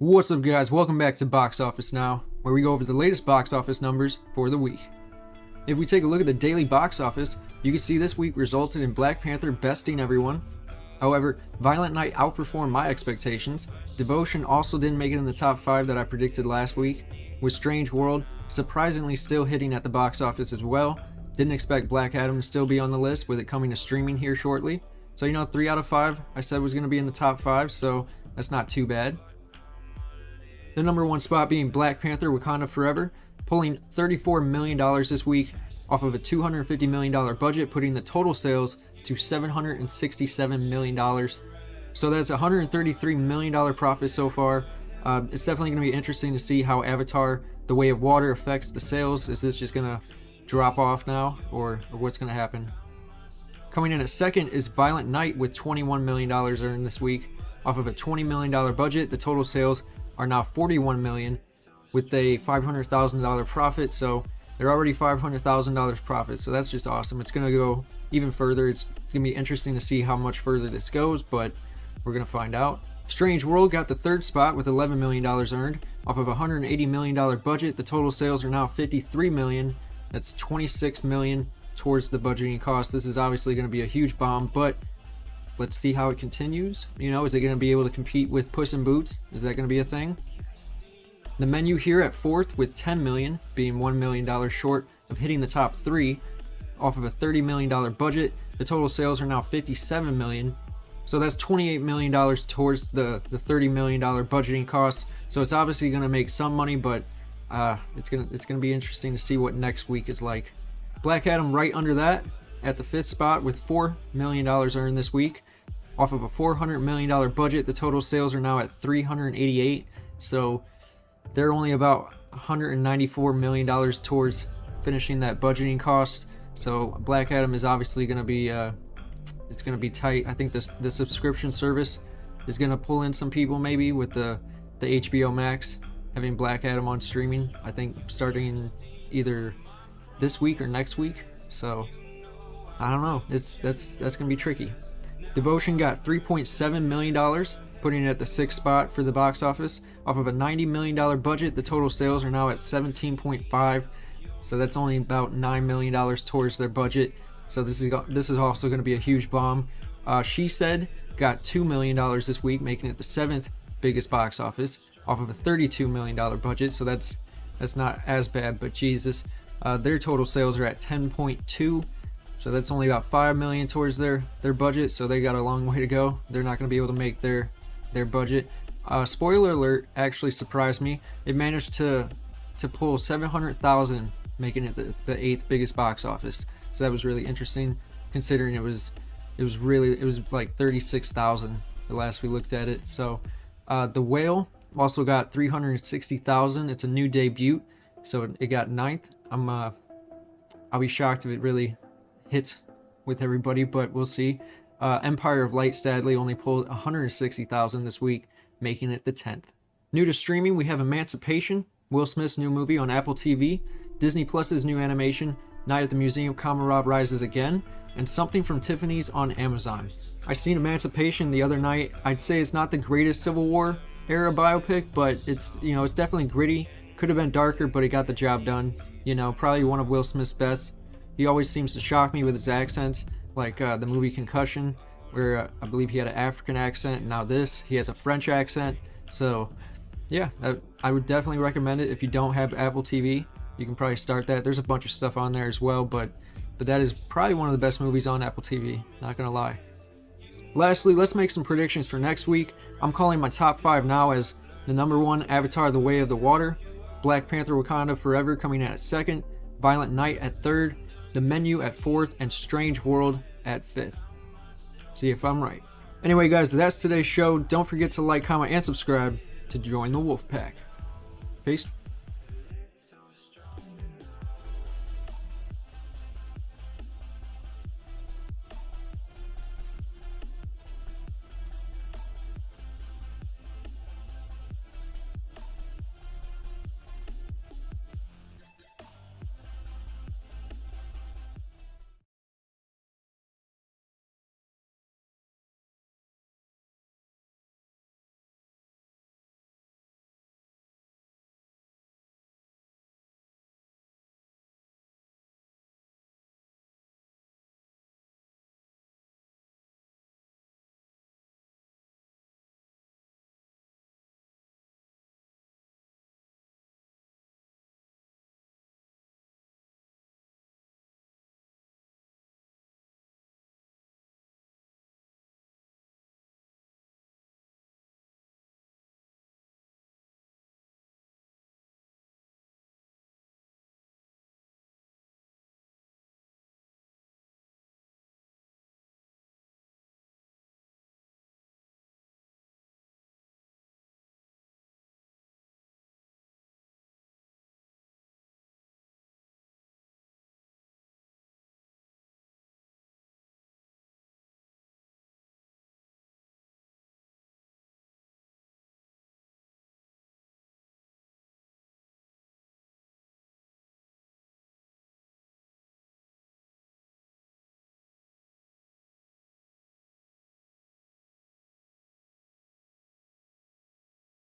What's up, guys? Welcome back to Box Office Now, where we go over the latest box office numbers for the week. If we take a look at the daily box office, you can see this week resulted in Black Panther besting everyone. However, Violent Night outperformed my expectations. Devotion also didn't make it in the top 5 that I predicted last week, with Strange World surprisingly still hitting at the box office as well. Didn't expect Black Adam to still be on the list, with it coming to streaming here shortly. So 3 out of 5 I said was going to be in the top 5, so that's not too bad. The number 1 spot being Black Panther Wakanda Forever, pulling $34 million this week off of a $250 million budget, putting the total sales to $767 million. So that's a $133 million profit so far. It's definitely going to be interesting to see how Avatar The Way of Water affects the sales. Is this just going to drop off now, or what's going to happen? Coming in at second is Violent Night with $21 million earned this week. Off of a $20 million budget, the total sales are now $41 million with a $500,000 profit. So they're already $500,000 profit. So that's just awesome. It's going to go even further. It's going to be interesting to see how much further this goes, but we're going to find out. Strange World got the 3rd spot with $11 million earned off of a $180 million budget. The total sales are now $53 million. That's $26 million towards the budgeting cost. This is obviously going to be a huge bomb, but let's see how it continues. Is it going to be able to compete with Puss in Boots? Is that going to be a thing? The Menu here at 4th with $10 million, being $1 million short of hitting the top 3 off of a $30 million budget. The total sales are now $57 million. So that's $28 million towards the $30 million budgeting cost. So it's obviously going to make some money, but it's gonna be interesting to see what next week is like. Black Adam right under that at the 5th spot with $4 million earned this week. Off of a $400 million budget, the total sales are now at $388. So they're only about $194 million towards finishing that budgeting cost. So Black Adam is obviously going to be it's going to be tight. I think the subscription service is going to pull in some people, maybe with the HBO Max having Black Adam on streaming. I think starting either this week or next week. So I don't know. That's going to be tricky. Devotion got $3.7 million, putting it at the 6th spot for the box office. Off of a $90 million budget, the total sales are now at $17.5. So that's only about $9 million towards their budget. So this is also going to be a huge bomb. She Said got $2 million this week, making it the 7th biggest box office off of a $32 million budget. So that's not as bad, but Jesus. Their total sales are at 10.2. So that's only about $5 million towards their budget. So they got a long way to go. They're not going to be able to make their budget. Spoiler alert, actually surprised me. It managed to pull $700,000, making it the 8th biggest box office. So that was really interesting, considering it was like 36,000 the last we looked at it. So The Whale also got 360,000. It's a new debut, so it got 9th. I'll be shocked if it really hits with everybody, but we'll see. Empire of Light sadly only pulled 160,000 this week, making it the 10th. New to streaming, we have Emancipation, Will Smith's new movie on Apple TV, Disney Plus's new animation, Night at the Museum, Kamarov Rises Again, and Something from Tiffany's on Amazon. I seen Emancipation the other night. I'd say it's not the greatest Civil War era biopic, but it's definitely gritty. Could have been darker, but it got the job done. Probably one of Will Smith's best. He always seems to shock me with his accents, like the movie Concussion, where I believe he had an African accent, and now this, he has a French accent. So, yeah, I would definitely recommend it. If you don't have Apple TV, you can probably start that. There's a bunch of stuff on there as well, but that is probably one of the best movies on Apple TV, not gonna lie. Lastly, let's make some predictions for next week. I'm calling my top 5 now as the number 1, Avatar The Way of the Water, Black Panther Wakanda Forever coming in at 2nd, Violent Night at 3rd, The Menu at 4th, and Strange World at 5th. See if I'm right. Anyway, guys, that's today's show. Don't forget to like, comment, and subscribe to join the Wolf Pack. Peace.